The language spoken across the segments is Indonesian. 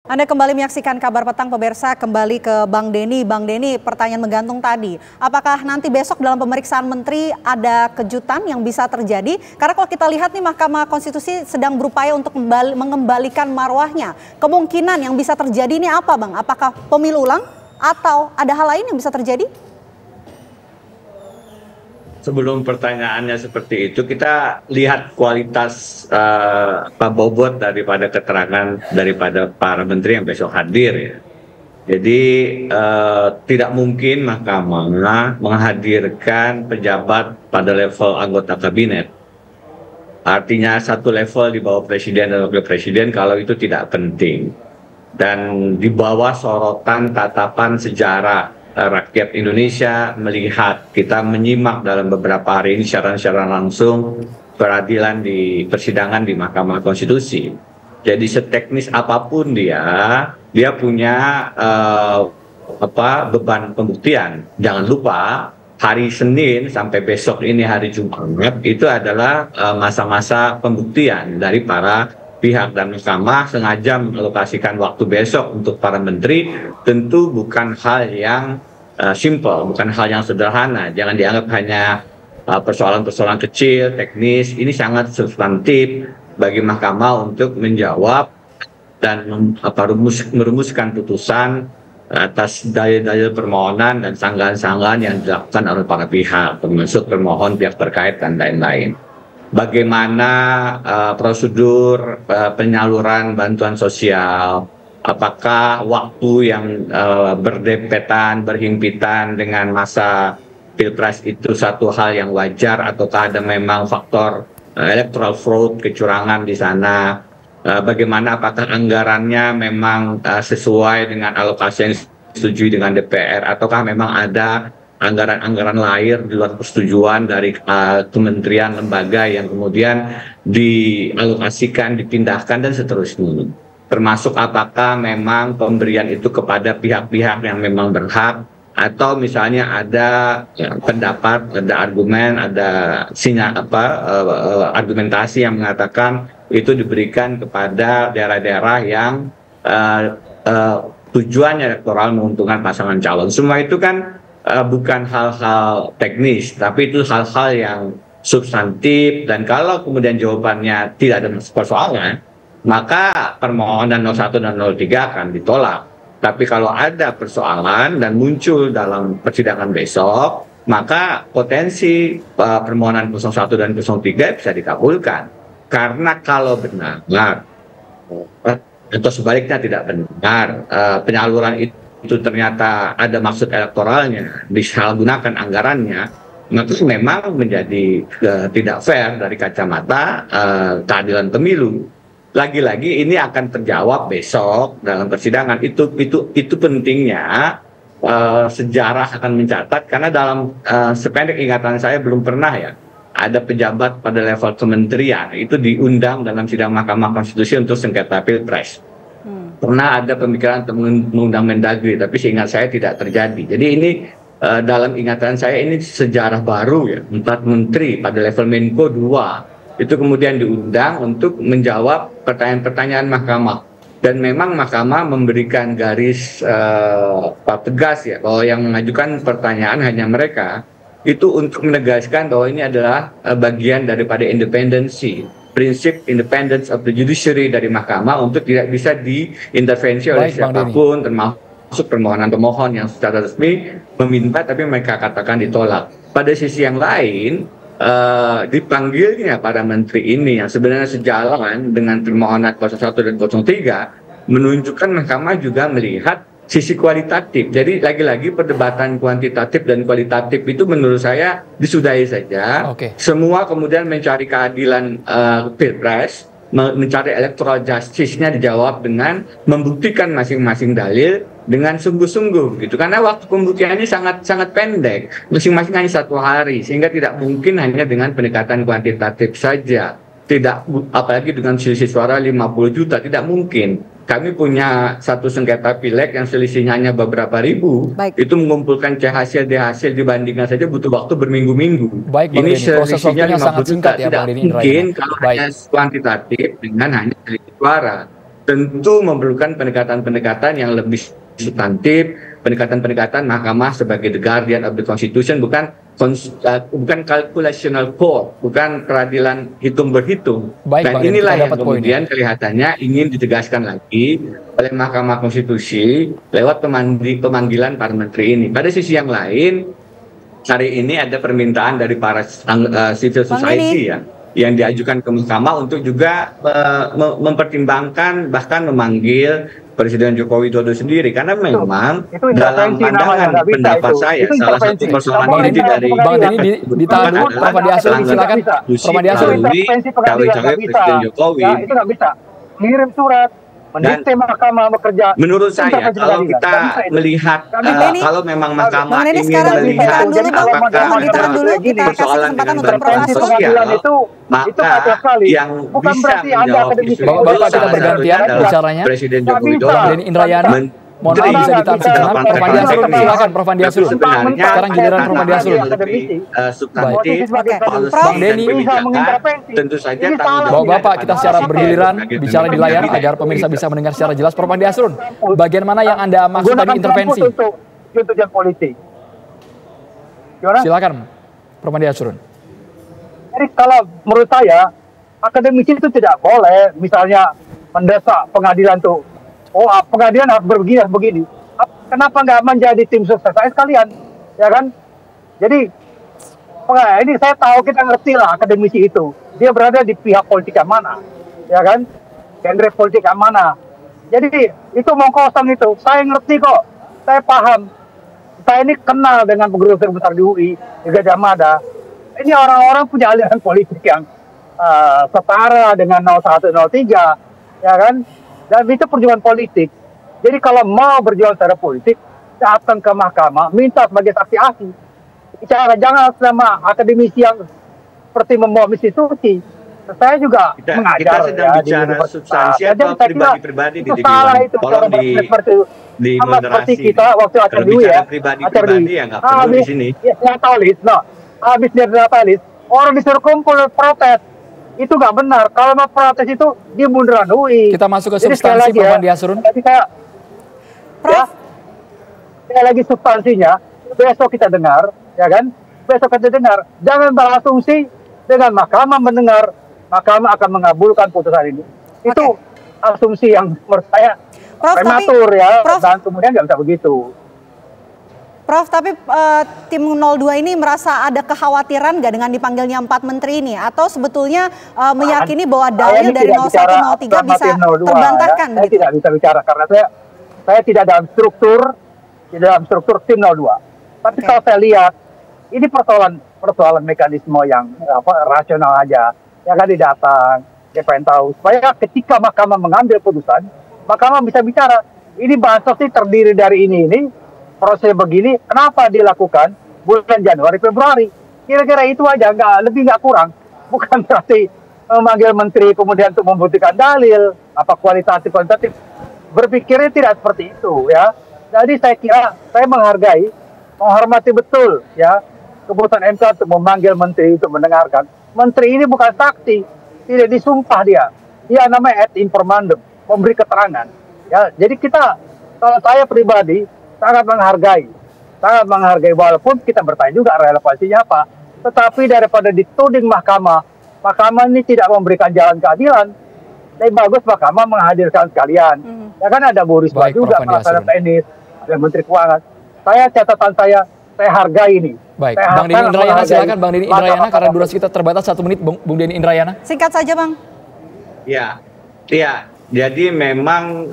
Anda kembali menyaksikan Kabar Petang, pemirsa. Kembali ke Bang Denny. Bang Denny, pertanyaan menggantung tadi. Apakah nanti besok dalam pemeriksaan menteri ada kejutan yang bisa terjadi? Karena kalau kita lihat nih, Mahkamah Konstitusi sedang berupaya untuk mengembalikan marwahnya. Kemungkinan yang bisa terjadi ini apa, Bang? Apakah pemilu ulang atau ada hal lain yang bisa terjadi? Sebelum pertanyaannya seperti itu, kita lihat kualitas bobot daripada keterangan daripada para menteri yang besok hadir ya. Jadi tidak mungkin Mahkamah menghadirkan pejabat pada level anggota kabinet. Artinya satu level di bawah presiden dan wakil presiden kalau itu tidak penting. Dan di bawah sorotan tatapan sejarah rakyat Indonesia melihat, kita menyimak dalam beberapa hari ini secara langsung peradilan di persidangan di Mahkamah Konstitusi. Jadi seteknis apapun dia punya beban pembuktian. Jangan lupa hari Senin sampai besok ini hari Jumat itu adalah masa-masa pembuktian dari para pihak, dan Mahkamah sengaja mengalokasikan waktu besok untuk para menteri. Tentu bukan hal yang simple, bukan hal yang sederhana. Jangan dianggap hanya persoalan-persoalan kecil, teknis. Ini sangat substantif bagi Mahkamah untuk menjawab dan merumuskan putusan atas dalil-dalil permohonan dan sanggahan-sanggahan yang dilakukan oleh para pihak, termasuk termohon, pihak terkait, dan lain-lain. Bagaimana prosedur penyaluran bantuan sosial, apakah waktu yang berdempetan, berhimpitan dengan masa Pilpres itu satu hal yang wajar, ataukah ada memang faktor electoral fraud, kecurangan di sana. Bagaimana, apakah anggarannya memang sesuai dengan alokasi yang disetujui dengan DPR, ataukah memang ada anggaran-anggaran lain di luar persetujuan dari kementerian, lembaga yang kemudian dialokasikan, dipindahkan, dan seterusnya. Termasuk apakah memang pemberian itu kepada pihak-pihak yang memang berhak, atau misalnya ada pendapat, ada argumen, ada argumentasi yang mengatakan itu diberikan kepada daerah-daerah yang tujuannya elektoral menguntungkan pasangan calon. Semua itu kan bukan hal-hal teknis, tapi itu hal-hal yang substantif, dan kalau kemudian jawabannya tidak ada persoalan, maka permohonan 01 dan 03 akan ditolak. Tapi kalau ada persoalan dan muncul dalam persidangan besok, maka potensi permohonan 01 dan 03 bisa dikabulkan. Karena kalau benar, atau sebaliknya tidak benar, penyaluran itu ternyata ada maksud elektoralnya, disalahgunakan anggarannya, maka memang menjadi tidak fair dari kacamata keadilan pemilu. Lagi-lagi ini akan terjawab besok dalam persidangan. Itu pentingnya sejarah akan mencatat, karena dalam sependek ingatan saya belum pernah ya ada pejabat pada level kementerian itu diundang dalam sidang Mahkamah Konstitusi untuk sengketa Pilpres. Pernah ada pemikiran untuk mengundang Mendagri, tapi seingat saya tidak terjadi. Jadi ini dalam ingatan saya ini sejarah baru ya, 4 menteri pada level Menko 2 itu kemudian diundang untuk menjawab pertanyaan-pertanyaan Mahkamah. Dan memang Mahkamah memberikan garis tegas ya, bahwa yang mengajukan pertanyaan hanya mereka, itu untuk menegaskan bahwa ini adalah bagian daripada independensi, prinsip independence of the judiciary dari Mahkamah, untuk tidak bisa diintervensi oleh siapapun, termasuk permohonan pemohon yang secara resmi meminta tapi mereka katakan ditolak. Pada sisi yang lain, dipanggilnya para menteri ini yang sebenarnya sejalan dengan permohonan 01 dan 03 menunjukkan Mahkamah juga melihat sisi kualitatif. Jadi lagi-lagi perdebatan kuantitatif dan kualitatif itu menurut saya disudahi saja. Semua kemudian mencari keadilan Pilpres, mencari electoral justice-nya dijawab dengan membuktikan masing-masing dalil dengan sungguh-sungguh gitu. Karena waktu pembuktiannya sangat pendek, masing-masing hanya 1 hari, sehingga tidak mungkin hanya dengan pendekatan kuantitatif saja. Tidak, apalagi dengan selisih suara 50 juta, tidak mungkin. Kami punya satu sengketa pileg yang selisihnya hanya beberapa ribu. Itu mengumpulkan hasil hasil dibandingkan saja butuh waktu berminggu-minggu. Ini selisihnya 50 juta, tidak mungkin kalau hanya kuantitatif dengan hanya selisih suara. tentu memerlukan pendekatan-pendekatan yang lebih substantif, pendekatan-pendekatan mahkamah sebagai the guardian of the constitution, bukan calculational court, bukan peradilan hitung berhitung. Baik, Dan Bang Denny, inilah kita yang dapat kemudian kelihatannya ingin ditegaskan lagi oleh Mahkamah Konstitusi lewat pemanggilan para menteri ini. Pada sisi yang lain, hari ini ada permintaan dari para civil society ya, yang diajukan ke mahkamah untuk juga mempertimbangkan bahkan memanggil Presiden Joko Widodo sendiri, karena memang itu dalam pandangan pendapat saya salah satu persoalan inti dari Bang Denny ditahan dulu, Prof. Andi Asrun silakan. Prof. Andi Asrun. Cawe-cawe Presiden Jokowi. Ya, itu nggak bisa. Ngirim surat, mendikte mahkamah bekerja. Menurut saya kalau kita melihat kalau memang mahkamah ingin melihat apakah persoalan dengan berpengaruh sosial, maka yang bukan bisa berarti Anda menjawab akademisi. isu itu Bapak kita bergantian bicaranya. Presiden Joko Nggak bisa. Widodo. Denny Indrayana, mohon maaf bisa ditahan sejenak. Prof. Andi Asrun, silakan Prof. Andi Asrun. Sebenarnya Sekarang giliran Prof. Andi Asrun. Substantif, policy Bang dan Denny. kebijakan, tentu saja tanggung jawab Bapak kita secara bergiliran bicara di layar agar pemirsa bisa mendengar secara jelas. Prof. Andi Asrun, bagian mana yang Anda maksud tadi intervensi? Untuk tujuan politik. Gimana? Silakan, Prof. Andi Asrun. Jadi kalau menurut saya, akademisi itu tidak boleh misalnya mendesak pengadilan tuh, pengadilan harus begini. Kenapa nggak menjadi tim sukses saya sekalian, ya kan? Jadi ini saya tahu, kita ngerti lah akademisi itu, dia berada di pihak politik yang mana, ya kan? Genre politik yang mana. Jadi itu mau kosong itu, saya ngerti kok, saya paham. Saya ini kenal dengan pengurus besar di UI, di Gajah Mada. Ini orang-orang punya aliran politik yang setara dengan 0103, ya kan? Dan itu perjuangan politik. Jadi kalau mau berjuang secara politik, datang ke mahkamah, minta sebagai saksi ahli. Bicara, jangan sama akademisi yang seperti membawa institusi. Saya juga mengajar. Kita sedang bicara substansi atau pribadi-pribadi di Dewan. Tolong di moderasi. Kita waktu acara dulu ya. Pribadi-pribadi ya nggak perlu di sini. Ya tahu list, habis dia data list, orang disuruh kumpul protes. Itu nggak benar. Kalau mau protes itu dia bundaran UI. Kita masuk ke substansi, Prof. Andi Asrun. Jadi saya lagi substansinya, besok kita dengar, ya kan? Besok kita dengar. Jangan berasumsi dengan mahkamah mendengar, mahkamah akan mengabulkan putusan ini. Itu asumsi yang menurut saya prematur ya, dan kemudian nggak bisa begitu. Prof, tapi tim 02 ini merasa ada kekhawatiran nggak dengan dipanggilnya 4 menteri ini? Atau sebetulnya meyakini bahwa dalil dari 0103 bisa terbantahkan? Ya. Saya tidak bisa bicara karena saya tidak dalam struktur tim 02. Tapi kalau saya lihat, ini persoalan mekanisme yang rasional aja. Ya kan, didatang, dia pengen tahu. Supaya ketika mahkamah mengambil putusan, mahkamah bisa bicara, ini bansos ini terdiri dari ini, proses begini, kenapa dilakukan bulan Januari, Februari? Kira-kira itu aja, nggak kurang. Bukan berarti memanggil menteri kemudian untuk membuktikan dalil, apa kualitatif. Berpikirnya tidak seperti itu ya. Jadi saya kira, saya menghormati betul ya keputusan MK untuk memanggil menteri untuk mendengarkan. Menteri ini bukan saksi, tidak disumpah dia. Dia namanya ad informandum, memberi keterangan. Ya, jadi kalau saya pribadi, sangat menghargai walaupun kita bertanya juga relevansinya apa. Tetapi daripada dituding mahkamah ini tidak memberikan jalan keadilan, lebih bagus mahkamah menghadirkan sekalian. Ya kan, ada Bu Risma juga, Pelaksana teknis, ada Menteri Keuangan. Catatan saya hargai ini. Baik, Bang Denny Indrayana silakan. Bang Denny Indrayana, karena durasi kita terbatas 1 menit, Bung Denny Indrayana. Singkat saja, Bang. Ya. Jadi memang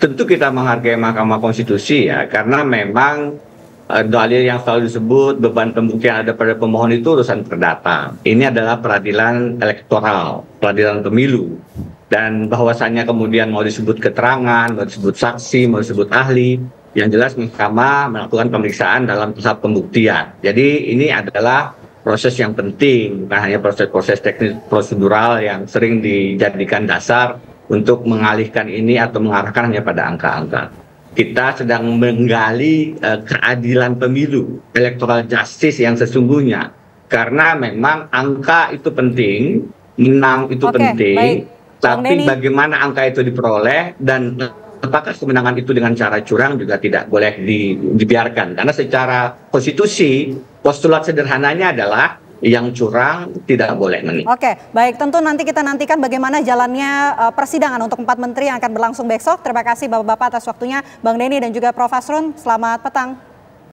tentu kita menghargai Mahkamah Konstitusi ya, karena memang dalil yang selalu disebut beban pembuktian ada pada pemohon itu urusan perdata. Ini adalah peradilan elektoral, peradilan pemilu. Dan bahwasannya kemudian mau disebut keterangan, mau disebut saksi, mau disebut ahli, yang jelas mahkamah melakukan pemeriksaan dalam tahap pembuktian. Jadi ini adalah proses yang penting, bukan hanya proses-proses teknis prosedural yang sering dijadikan dasar untuk mengalihkan ini atau mengarahkan hanya pada angka-angka. Kita sedang menggali keadilan pemilu, electoral justice yang sesungguhnya. Karena memang angka itu penting, menang itu penting, Tapi bagaimana angka itu diperoleh dan apakah kemenangan itu dengan cara curang juga tidak boleh dibiarkan. Karena secara konstitusi, postulat sederhananya adalah yang curang tidak boleh menang. Oke, baik. Tentu nanti kita nantikan bagaimana jalannya persidangan untuk 4 menteri yang akan berlangsung besok. Terima kasih Bapak-Bapak atas waktunya, Bang Denny dan juga Prof. Asrun. Selamat petang.